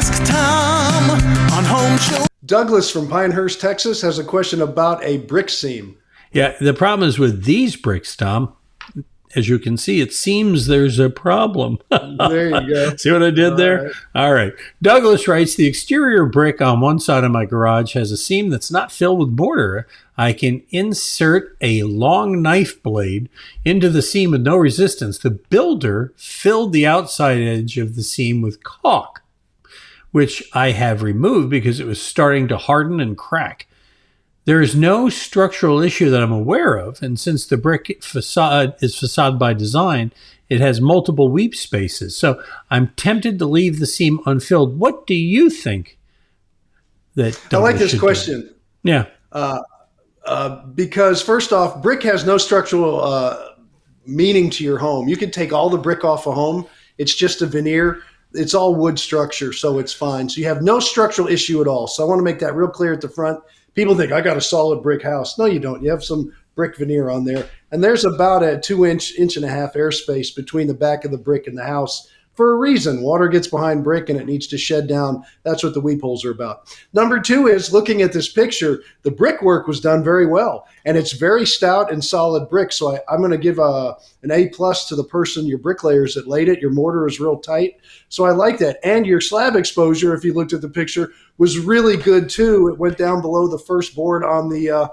Ask Tom on Home Show. Douglas from Pinehurst, Texas, has a question about a brick seam. Yeah, the problem is with these bricks, Tom. As you can see, it seems there's a problem. There you go. See what I did there? Right. All right. Douglas writes, the exterior brick on one side of my garage has a seam that's not filled with mortar. I can insert a long knife blade into the seam with no resistance. The builder filled the outside edge of the seam with caulk, which I have removed because it was starting to harden and crack. There is no structural issue that I'm aware of, and since the brick facade is facade by design, it has multiple weep spaces. So I'm tempted to leave the seam unfilled. What do you think that Douglas I like this should question. do? Yeah. Because first off, brick has no structural meaning to your home. You can take all the brick off a home. It's just a veneer. It's all wood structure, so it's fine. So you have no structural issue at all. So I want to make that real clear at the front. People think, I got a solid brick house. No, you don't. You have some brick veneer on there. And there's about a 2-inch, inch and a half airspace between the back of the brick and the house for a reason. Water gets behind brick and it needs to shed down. That's what the weep holes are about. Number two is, looking at this picture, the brickwork was done very well. And it's very stout and solid brick. So I'm going to give an A+ to the person, your bricklayers that laid it. Your mortar is real tight. So I like that. And your slab exposure, if you looked at the picture, was really good too. It went down below the first board on the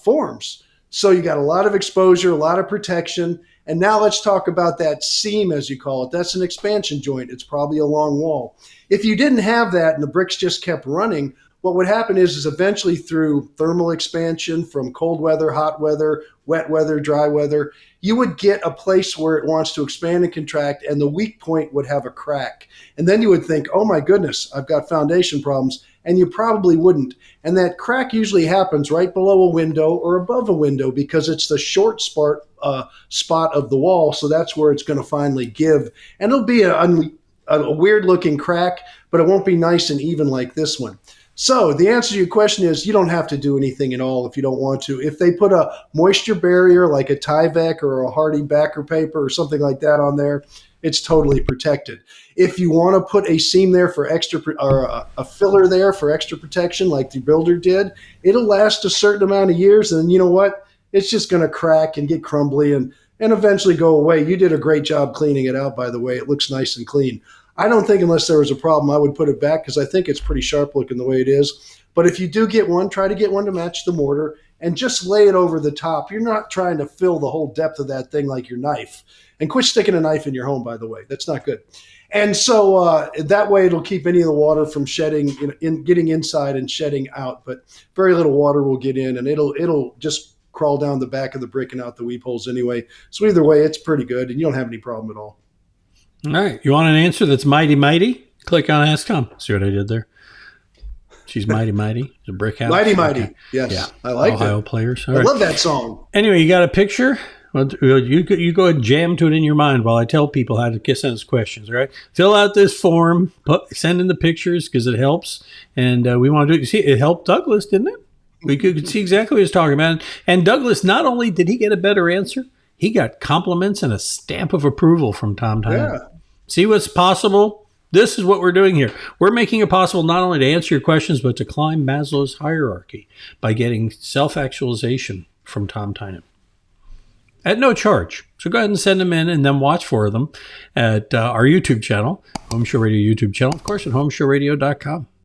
forms. So you got a lot of exposure, a lot of protection. And now let's talk about that seam, as you call it. That's an expansion joint. It's probably a long wall. If you didn't have that and the bricks just kept running, what would happen is eventually through thermal expansion from cold weather, hot weather, wet weather, dry weather, you would get a place where it wants to expand and contract, and the weak point would have a crack. And then you would think, oh my goodness, I've got foundation problems. And you probably wouldn't. And that crack usually happens right below a window or above a window because it's the short spot of the wall. So that's where it's going to finally give. And it'll be a weird looking crack, but it won't be nice and even like this one. So the answer to your question is, you don't have to do anything at all if you don't want to. If they put a moisture barrier like a Tyvek or a Hardy backer paper or something like that on there, it's totally protected. If you want to put a seam there for extra, or a filler there for extra protection like the builder did, it'll last a certain amount of years. And you know what? It's just going to crack and get crumbly and eventually go away. You did a great job cleaning it out, by the way. It looks nice and clean. I don't think unless there was a problem, I would put it back because I think it's pretty sharp looking the way it is. But if you do get one, try to get one to match the mortar and just lay it over the top. You're not trying to fill the whole depth of that thing like your knife. And quit sticking a knife in your home, by the way. That's not good. And so that way it'll keep any of the water from shedding, getting inside and shedding out. But very little water will get in, and it'll just crawl down the back of the brick and out the weep holes anyway. So either way, it's pretty good, and you don't have any problem at all. All right. You want an answer that's mighty, mighty? Click on Ask Tom. See what I did there? She's mighty, mighty. The brick house. Mighty, mighty. Okay. Yes. Yeah. I like Ohio it. players. All I right. love that song. Anyway, you got a picture? Well, you go ahead and jam to it in your mind while I tell people how to send us questions, all right? Fill out this form, send in the pictures because it helps. And we want to do it. See, it helped Douglas, didn't it? We could see exactly what he was talking about. And Douglas, not only did he get a better answer, he got compliments and a stamp of approval from Tom Tynan. Yeah. See what's possible? This is what we're doing here. We're making it possible not only to answer your questions, but to climb Maslow's hierarchy by getting self-actualization from Tom Tynan at no charge. So go ahead and send them in and then watch for them at our YouTube channel, Home Show Radio YouTube channel, of course, at HomeShowRadio.com.